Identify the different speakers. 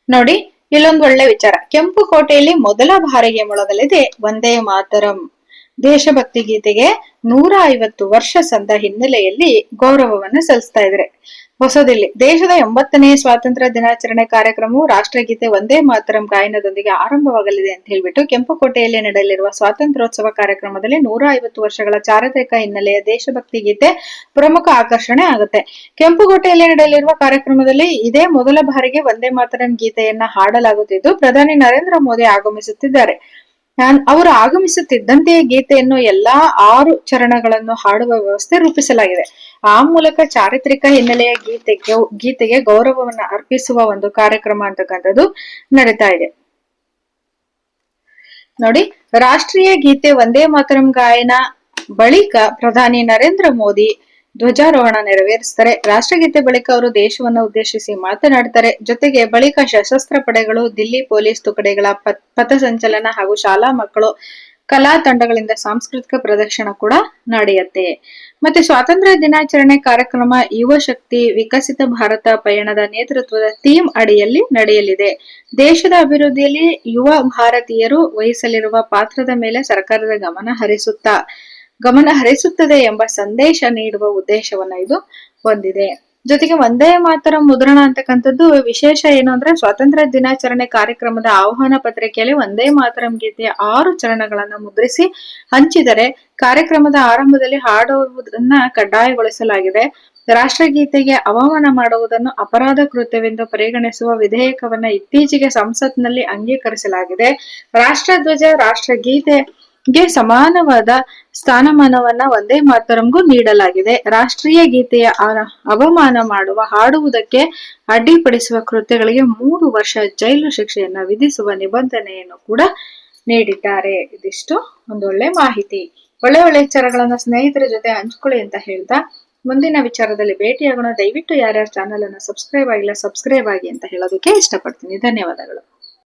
Speaker 1: ನೋಡಿ, ಇಲ್ಲೊಂದು ಒಳ್ಳೆ ವಿಚಾರ. ಕೆಂಪು ಕೋಟೆಯಲ್ಲಿ ಮೊದಲ ಬಾರಿಗೆ ಮೊಳಗಲಿದೆ ವಂದೇ ಮಾತರಂ. ದೇಶಭಕ್ತಿ ಗೀತೆಗೆ 150 ವರ್ಷ ಸಂದ ಹಿನ್ನೆಲೆಯಲ್ಲಿ ಗೌರವವನ್ನು ಸಲ್ಲಿಸ್ತಾ ಇದ್ರೆ. ಹೊಸದಿಲ್ಲಿ ದೇಶದ 80ನೇ ಸ್ವಾತಂತ್ರ್ಯ ದಿನಾಚರಣೆ ಕಾರ್ಯಕ್ರಮವು ರಾಷ್ಟ್ರಗೀತೆ ವಂದೇ ಮಾತರಂ ಗಾಯನದೊಂದಿಗೆ ಆರಂಭವಾಗಲಿದೆ ಅಂತ ಹೇಳ್ಬಿಟ್ಟು ಕೆಂಪುಕೋಟೆಯಲ್ಲಿ ನಡೆಯಲಿರುವ ಸ್ವಾತಂತ್ರ್ಯೋತ್ಸವ ಕಾರ್ಯಕ್ರಮದಲ್ಲಿ 150 ವರ್ಷಗಳ ಚಾರಿತ್ರಿಕ ಹಿನ್ನೆಲೆಯ ದೇಶಭಕ್ತಿ ಗೀತೆ ಪ್ರಮುಖ ಆಕರ್ಷಣೆ ಆಗುತ್ತೆ. ಕೆಂಪುಕೋಟೆಯಲ್ಲಿ ನಡೆಯಲಿರುವ ಕಾರ್ಯಕ್ರಮದಲ್ಲಿ ಇದೇ ಮೊದಲ ಬಾರಿಗೆ ವಂದೇ ಮಾತರಂ ಗೀತೆಯನ್ನ ಹಾಡಲಾಗುತ್ತಿದ್ದು, ಪ್ರಧಾನಿ ನರೇಂದ್ರ ಮೋದಿ ಆಗಮಿಸುತ್ತಿದ್ದಾರೆ. ಅವರು ಆಗಮಿಸುತ್ತಿದ್ದಂತೆಯೇ ಗೀತೆಯನ್ನು ಎಲ್ಲಾ 6 ಚರಣಗಳನ್ನು ಹಾಡುವ ವ್ಯವಸ್ಥೆ ರೂಪಿಸಲಾಗಿದೆ. ಆ ಮೂಲಕ ಚಾರಿತ್ರಿಕ ಹಿನ್ನೆಲೆಯ ಗೀತೆಗೆ ಗೌರವವನ್ನ ಅರ್ಪಿಸುವ ಒಂದು ಕಾರ್ಯಕ್ರಮ ಅಂತಕ್ಕಂಥದ್ದು ನಡೀತಾ ಇದೆ. ನೋಡಿ, ರಾಷ್ಟ್ರೀಯ ಗೀತೆ ವಂದೇ ಮಾತರಂ ಗಾಯನ ಬಳಿಕ ಪ್ರಧಾನಿ ನರೇಂದ್ರ ಮೋದಿ ಧ್ವಜಾರೋಹಣ ನೆರವೇರಿಸ್ತಾರೆ. ರಾಷ್ಟ್ರಗೀತೆ ಬಳಿಕ ಅವರು ದೇಶವನ್ನು ಉದ್ದೇಶಿಸಿ ಮಾತನಾಡ್ತಾರೆ. ಜೊತೆಗೆ ಬಳಿಕ ಸಶಸ್ತ್ರ ಪಡೆಗಳು, ದಿಲ್ಲಿ ಪೊಲೀಸ್ ತುಕಡಿಗಳ ಪಥಸಂಚಲನ ಹಾಗೂ ಶಾಲಾ ಮಕ್ಕಳು ಕಲಾ ತಂಡಗಳಿಂದ ಸಾಂಸ್ಕೃತಿಕ ಪ್ರದರ್ಶನ ಕೂಡ ನಡೆಯುತ್ತೆ. ಮತ್ತೆ ಸ್ವಾತಂತ್ರ್ಯ ದಿನಾಚರಣೆ ಕಾರ್ಯಕ್ರಮ ಯುವ ಶಕ್ತಿ ವಿಕಸಿತ ಭಾರತ ಪಯಣದ ನೇತೃತ್ವದ ಥೀಮ್ ಅಡಿಯಲ್ಲಿ ನಡೆಯಲಿದೆ. ದೇಶದ ಅಭಿವೃದ್ಧಿಯಲ್ಲಿ ಯುವ ಭಾರತೀಯರು ವಹಿಸಲಿರುವ ಪಾತ್ರದ ಮೇಲೆ ಸರ್ಕಾರದ ಗಮನ ಹರಿಸುತ್ತದೆ ಎಂಬ ಸಂದೇಶ ನೀಡುವ ಉದ್ದೇಶವನ್ನ ಇದು ಹೊಂದಿದೆ. ಜೊತೆಗೆ ವಂದೇ ಮಾತರಂ ಮುದ್ರಣ ಅಂತಕ್ಕಂಥದ್ದು ವಿಶೇಷ ಏನು ಅಂದ್ರೆ, ಸ್ವಾತಂತ್ರ್ಯ ದಿನಾಚರಣೆ ಕಾರ್ಯಕ್ರಮದ ಆಹ್ವಾನ ಪತ್ರಿಕೆಯಲ್ಲಿ ವಂದೇ ಮಾತರಂ ಗೀತೆಯ 6 ಚರಣಗಳನ್ನ ಮುದ್ರಿಸಿ ಹಂಚಿದರೆ ಕಾರ್ಯಕ್ರಮದ ಆರಂಭದಲ್ಲಿ ಹಾಡುವುದನ್ನ ಕಡ್ಡಾಯಗೊಳಿಸಲಾಗಿದೆ. ರಾಷ್ಟ್ರಗೀತೆಗೆ ಅವಮಾನ ಮಾಡುವುದನ್ನು ಅಪರಾಧ ಕೃತ್ಯವೆಂದು ಪರಿಗಣಿಸುವ ವಿಧೇಯಕವನ್ನ ಇತ್ತೀಚೆಗೆ ಸಂಸತ್ನಲ್ಲಿ ಅಂಗೀಕರಿಸಲಾಗಿದೆ. ರಾಷ್ಟ್ರಧ್ವಜ, ರಾಷ್ಟ್ರಗೀತೆಗೆ ಸಮಾನವಾದ ಸ್ಥಾನಮಾನವನ್ನ ವಂದೇ ಮಾತರಂಗೂ ನೀಡಲಾಗಿದೆ. ರಾಷ್ಟ್ರೀಯ ಗೀತೆಯ ಅವಮಾನ ಮಾಡುವ, ಹಾಡುವುದಕ್ಕೆ ಅಡ್ಡಿಪಡಿಸುವ ಕೃತ್ಯಗಳಿಗೆ 3 ವರ್ಷ ಜೈಲು ಶಿಕ್ಷೆಯನ್ನ ವಿಧಿಸುವ ನಿಬಂಧನೆಯನ್ನು ಕೂಡ ನೀಡಿದ್ದಾರೆ. ಇದಿಷ್ಟು ಒಂದೊಳ್ಳೆ ಮಾಹಿತಿ. ಒಳ್ಳೆ ವಿಚಾರಗಳನ್ನ ಸ್ನೇಹಿತರ ಜೊತೆ ಹಂಚ್ಕೊಳ್ಳಿ ಅಂತ ಹೇಳ್ತಾ ಮುಂದಿನ ವಿಚಾರದಲ್ಲಿ ಭೇಟಿಯಾಗೋಣ. ದಯವಿಟ್ಟು ಯಾರ್ಯಾರು ಚಾನಲ್ ಅನ್ನ ಸಬ್ಸ್ಕ್ರೈಬ್ ಆಗಿಲ್ಲ ಸಬ್ಸ್ಕ್ರೈಬ್ ಆಗಿ ಅಂತ ಹೇಳೋದಕ್ಕೆ ಇಷ್ಟಪಡ್ತೀನಿ. ಧನ್ಯವಾದಗಳು.